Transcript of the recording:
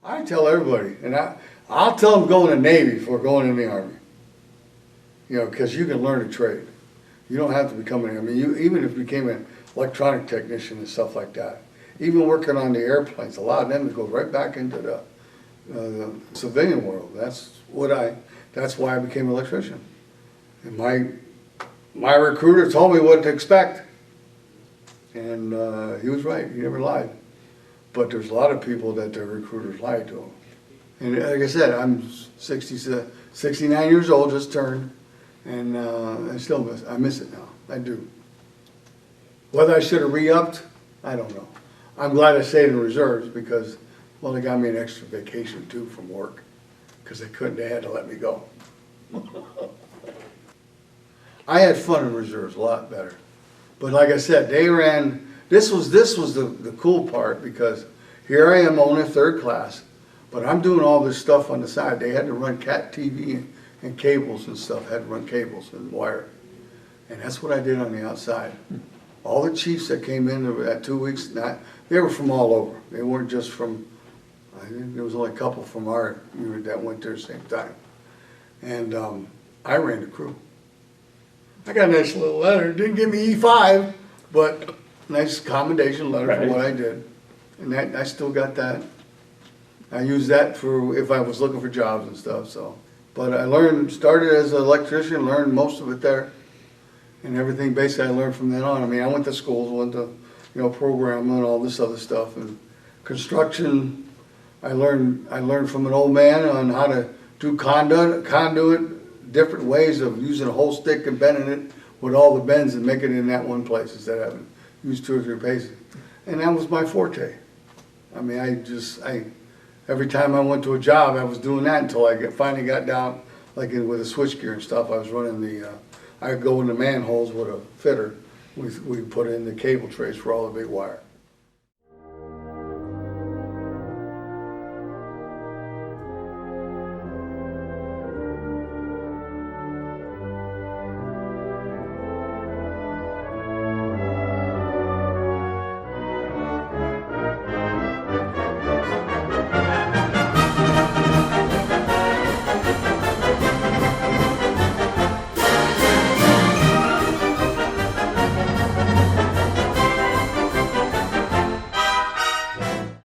I tell everybody, and I'll tell them go in the Navy before going in the Army. You know, because you can learn a trade. You don't have to become an, I mean, even if you became an electronic technician and stuff like that, even working on the airplanes, a lot of them go right back into the civilian world. That's why I became an electrician. And my recruiter told me what to expect. And he was right, he never lied. But there's a lot of people that their recruiters lied to them. And like I said, I'm 69 years old, just turned, and I miss it now, I do. Whether I should have re-upped, I don't know. I'm glad I stayed in reserves because, well, they got me an extra vacation too from work, because they had to let me go. I had fun in reserves, a lot better. But like I said, they ran, this was the cool part, because here I am only third class, but I'm doing all this stuff on the side. They had to run cat TV and cables and stuff, had to run cables and wire. And that's what I did on the outside. All the chiefs that came in at 2 weeks, they were from all over. They weren't just from, I think there was only a couple from our unit that went there at the same time. And I ran the crew. I got a nice little letter. Didn't give me E5, but nice commendation letter for what I did. And I still got that. I used that for if I was looking for jobs and stuff. So, but I started as an electrician, learned most of it there, and everything basically I learned from then on. I mean, I went to schools, went to programming and all this other stuff, and construction. I learned from an old man on how to do conduit. Different ways of using a whole stick and bending it with all the bends and making it in that one place instead of having used 2 or 3 places. And that was my forte. I mean, every time I went to a job, I was doing that until I finally got down, like with the switchgear and stuff. I was running I'd go into manholes with a fitter. We put in the cable trays for all the big wire.